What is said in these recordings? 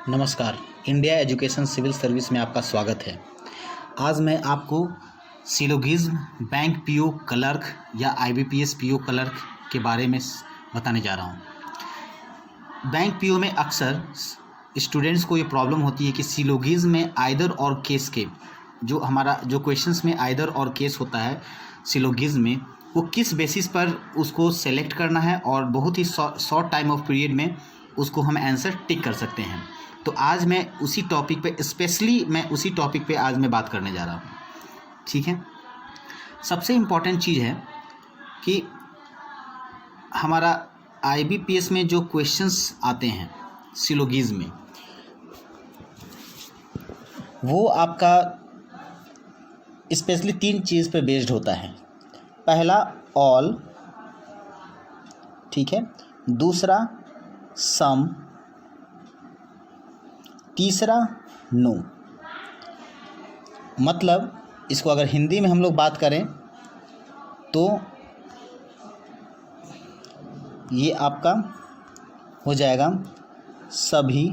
नमस्कार। India education civil service में आपका स्वागत है। आज मैं आपको सिलोगिज्म बैंक पीओ क्लर्क या आईबीपीएस पीओ क्लर्क के बारे में बताने जा रहा हूँ। बैंक पीओ में अक्सर स्टूडेंट्स को ये प्रॉब्लम होती है कि सिलोगिज्म में आइदर और केस के जो क्वेश्चंस में आइदर और केस होता है सिलोगिज्म में, वो किस बेसिस पर उसको सेलेक्ट करना है और बहुत ही शॉर्ट टाइम ऑफ पीरियड में उसको हम आंसर टिक कर सकते हैं। तो आज मैं उसी टॉपिक पे आज मैं बात करने जा रहा हूँ। ठीक है, सबसे इम्पॉर्टेंट चीज़ है कि हमारा आईबीपीएस में जो क्वेश्चंस आते हैं सिलोगिज्म में, वो आपका स्पेशली 3 चीज़ पे बेस्ड होता है। पहला ऑल, ठीक है, दूसरा सम, तीसरा नो। मतलब इसको अगर हिंदी में हम लोग बात करें तो ये आपका हो जाएगा सभी,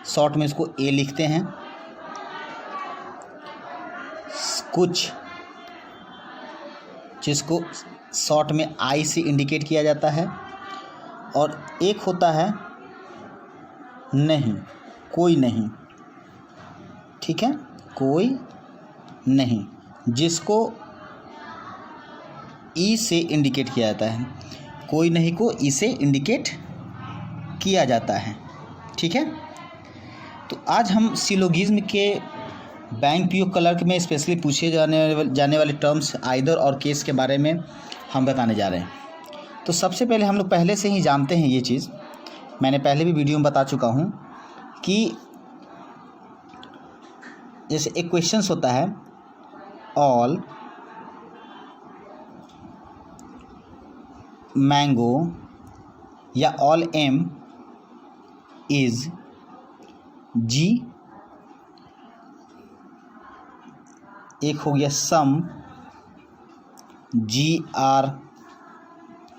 शॉर्ट में इसको ए लिखते हैं, कुछ जिसको शॉर्ट में आई से इंडिकेट किया जाता है, और एक होता है नहीं, कोई नहीं। ठीक है, कोई नहीं, जिसको ई से इंडिकेट किया जाता है। कोई नहीं को ई से इंडिकेट किया जाता है। ठीक है, तो आज हम सिलोगिज्म के बैंक पीओ क्लर्क में स्पेशली पूछे जाने वाले टर्म्स आइदर और केस के बारे में हम बताने जा रहे हैं। तो सबसे पहले हम लोग पहले से ही जानते हैं ये चीज़, मैंने पहले भी वीडियो में बता चुका हूँ कि जैसे एक क्वेश्चंस होता है ऑल मैंगो या ऑल एम इज जी, एक हो गया सम जी आर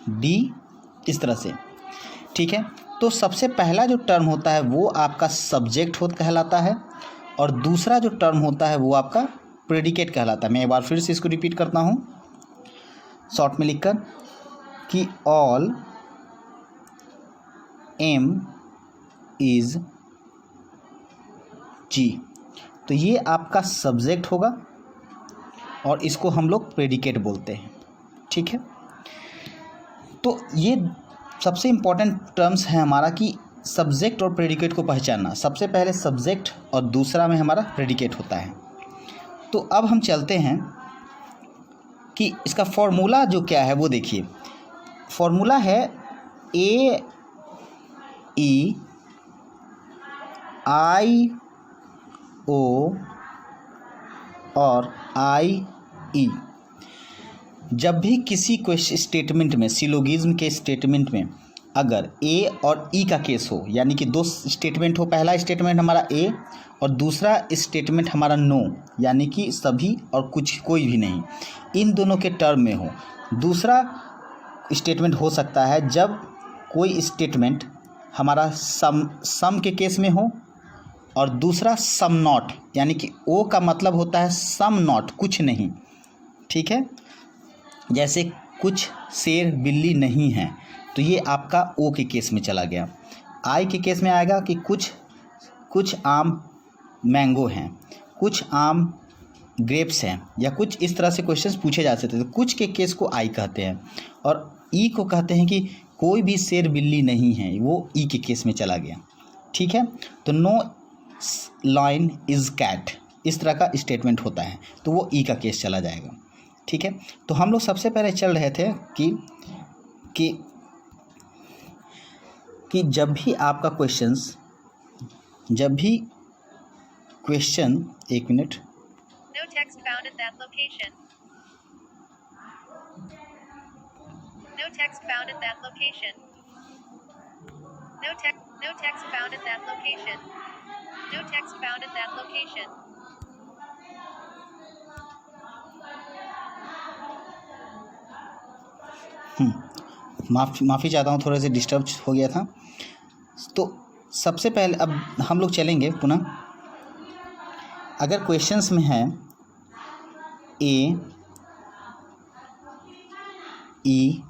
डी, इस तरह से। ठीक है, तो सबसे पहला जो टर्म होता है वो आपका सब्जेक्ट कहलाता है, और दूसरा जो टर्म होता है वो आपका प्रेडिकेट कहलाता है। मैं एक बार फिर से इसको रिपीट करता हूँ शॉर्ट में लिखकर कि ऑल एम इज जी, तो ये आपका सब्जेक्ट होगा और इसको हम लोग प्रेडिकेट बोलते हैं। ठीक है, तो ये सबसे इम्पॉर्टेंट टर्म्स है हमारा कि सब्जेक्ट और प्रेडिकेट को पहचानना। सबसे पहले सब्जेक्ट और दूसरा में हमारा प्रेडिकेट होता है। तो अब हम चलते हैं कि इसका फॉर्मूला जो क्या है वो देखिए। फॉर्मूला है ए ई आई ओ और आई ई। जब भी किसी क्वेश्चन स्टेटमेंट में, सिलोगिज्म के स्टेटमेंट में अगर ए और ई का केस हो, यानी कि 2 स्टेटमेंट हो, पहला स्टेटमेंट हमारा ए और दूसरा स्टेटमेंट हमारा नो, यानी कि सभी और कुछ, कोई भी नहीं, इन दोनों के टर्म में हो। दूसरा स्टेटमेंट हो सकता है जब कोई स्टेटमेंट हमारा सम के केस में हो और दूसरा सम नॉट, यानी कि ओ का मतलब होता है सम नॉट, कुछ नहीं। ठीक है, जैसे कुछ शेर बिल्ली नहीं है, तो ये आपका ओ के केस में चला गया। आई के केस में आएगा कि कुछ आम मैंगो हैं, कुछ आम ग्रेप्स हैं, या कुछ इस तरह से क्वेश्चंस पूछे जा सकते हैं। तो कुछ के केस को आई कहते हैं, और ई को कहते हैं कि कोई भी शेर बिल्ली नहीं है, वो ई के केस में चला गया। ठीक है, तो नो लाइन इज़ कैट, इस तरह का स्टेटमेंट होता है, तो वो ई का केस चला जाएगा। ठीक है, तो हम लोग सबसे पहले चल रहे थे कि जब भी आपका क्वेश्चन एक minute, No text found at that location. No text found at that location. No text found at that location. No text found at that location. माफ़ी चाहता हूँ, थोड़ा सा डिस्टर्ब हो गया था। तो सबसे पहले अब हम लोग चलेंगे पुनः। अगर क्वेश्चंस में है ए, ई,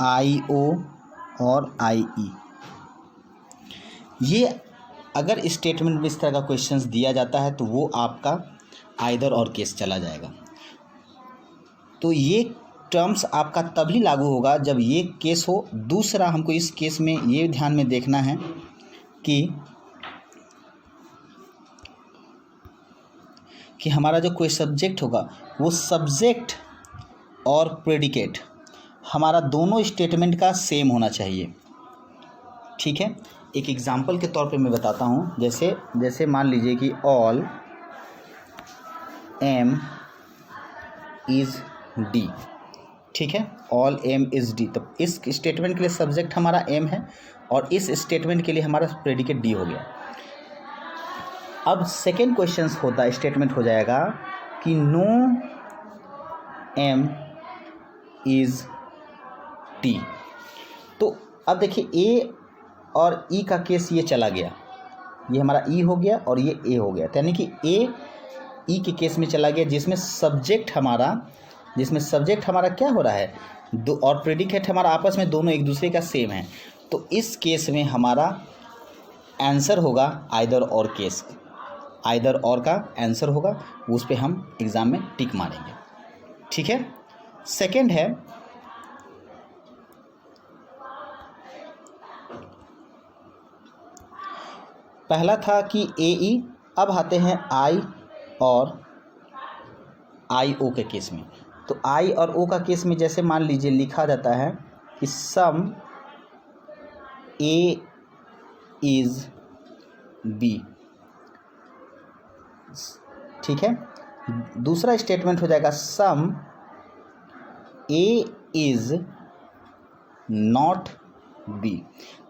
आई, ओ और आई ई, ये अगर स्टेटमेंट में इस तरह का क्वेश्चंस दिया जाता है तो वो आपका आइदर और केस चला जाएगा। तो ये टर्म्स आपका तभी लागू होगा जब ये केस हो। दूसरा, हमको इस केस में ये ध्यान में देखना है कि हमारा जो कोई सब्जेक्ट होगा वो सब्जेक्ट और प्रेडिकेट हमारा दोनों स्टेटमेंट का सेम होना चाहिए। ठीक है, एक एग्जांपल के तौर पे मैं बताता हूँ। जैसे मान लीजिए कि ऑल एम इज़ डी। ठीक है, ऑल एम इज़ डी। तो इस स्टेटमेंट के लिए सब्जेक्ट हमारा एम है और इस स्टेटमेंट के लिए हमारा प्रेडिकेट डी हो गया। अब सेकेंड क्वेश्चन स्टेटमेंट हो जाएगा कि नो एम इज़ टी। तो अब देखिए ए और ई का केस ये चला गया, ये हमारा ई हो गया और ये ए हो गया। तो यानी कि ए ई के केस में चला गया जिसमें सब्जेक्ट हमारा क्या हो रहा है, दो, और प्रेडिकेट हमारा आपस में दोनों एक दूसरे का सेम है। तो इस केस में हमारा आंसर होगा आइदर और केस। आइदर और का आंसर होगा, उस पे हम एग्ज़ाम में टिक मारेंगे। ठीक है। सेकंड है पहला था कि ए ई, अब आते हैं आई और आई ओ के केस में। तो आई और ओ का केस में जैसे मान लीजिए लिखा जाता है कि सम ए इज़ बी। ठीक है, दूसरा स्टेटमेंट हो जाएगा सम ए इज़ नॉट बी।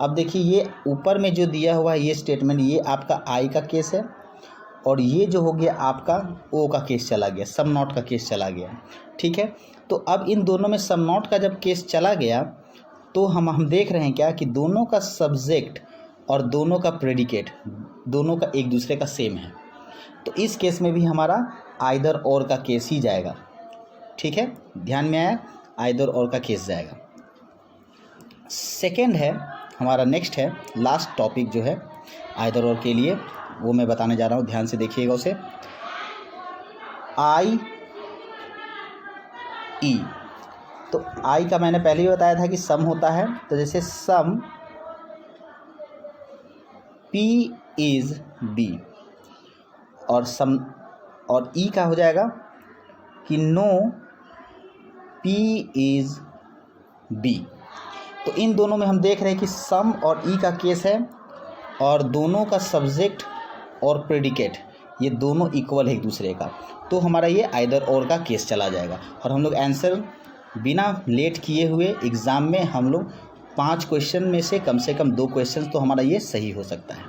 अब देखिए ये ऊपर में जो दिया हुआ है ये स्टेटमेंट, ये आपका आई का केस है और ये जो हो गया आपका ओ का केस चला गया, सम नॉट का केस चला गया। ठीक है, तो अब इन दोनों में सम नॉट का जब केस चला गया तो हम देख रहे हैं क्या कि दोनों का सब्जेक्ट और दोनों का प्रेडिकेट दोनों का एक दूसरे का सेम है। तो इस केस में भी हमारा आइदर और का केस ही जाएगा। ठीक है, ध्यान में आया, आइदर और का केस जाएगा। सेकंड है हमारा, नेक्स्ट है लास्ट टॉपिक जो है आइदर और के लिए, वो मैं बताने जा रहा हूँ, ध्यान से देखिएगा उसे। आई ई, तो आई का मैंने पहले ही बताया था कि सम होता है। तो जैसे सम पी इज़ बी और सम और ई का हो जाएगा कि नो पी इज़ बी। तो इन दोनों में हम देख रहे हैं कि सम और ई का केस है और दोनों का सब्जेक्ट और प्रेडिकेट ये दोनों इक्वल है एक दूसरे का। तो हमारा ये आइदर और का केस चला जाएगा और हम लोग आंसर बिना लेट किए हुए एग्ज़ाम में हम लोग 5 क्वेश्चन में से कम 2 क्वेश्चन तो हमारा ये सही हो सकता है।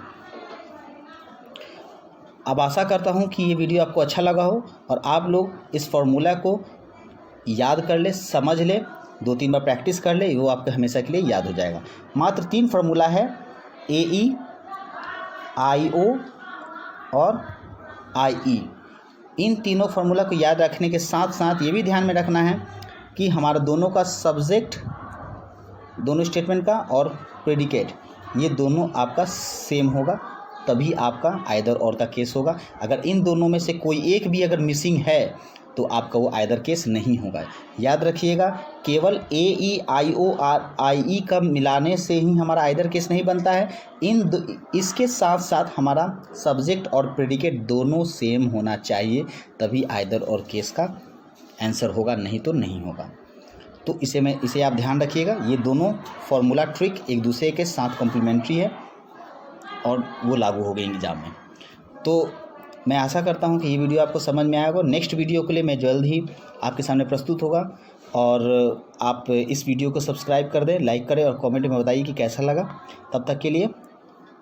अब आशा करता हूँ कि ये वीडियो आपको अच्छा लगा हो और आप लोग इस फॉर्मूला को याद कर ले, समझ ले, 2-3 बार प्रैक्टिस कर ले, वो आपको हमेशा के लिए याद हो जाएगा। मात्र 3 फार्मूला है, ए ई, आई ओ और आई ई। इन तीनों फार्मूला को याद रखने के साथ साथ ये भी ध्यान में रखना है कि हमारा दोनों का सब्जेक्ट, दोनों स्टेटमेंट का और प्रेडिकेट ये दोनों आपका सेम होगा, तभी आपका आइदर और का केस होगा। अगर इन दोनों में से कोई एक भी अगर मिसिंग है तो आपका वो आइदर केस नहीं होगा। याद रखिएगा, केवल ए ई आई ओ आर आई ई का मिलाने से ही हमारा आइदर केस नहीं बनता है। इसके साथ साथ हमारा सब्जेक्ट और प्रेडिकेट दोनों सेम होना चाहिए, तभी आइदर और केस का आंसर होगा, नहीं तो नहीं होगा। तो इसे आप ध्यान रखिएगा। ये दोनों फॉर्मूला ट्रिक एक दूसरे के साथ कॉम्प्लीमेंट्री है और वो लागू हो गई एग्जाम में। तो मैं आशा करता हूं कि ये वीडियो आपको समझ में आया होगा। नेक्स्ट वीडियो के लिए मैं जल्द ही आपके सामने प्रस्तुत होगा और आप इस वीडियो को सब्सक्राइब कर दें, लाइक करें और कमेंट में बताइए कि कैसा लगा। तब तक के लिए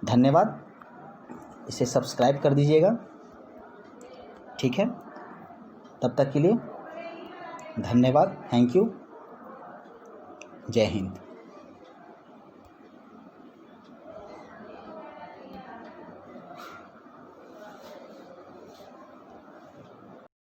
धन्यवाद। इसे सब्सक्राइब कर दीजिएगा, ठीक है। तब तक के लिए धन्यवाद, थैंक यू, जय हिंद।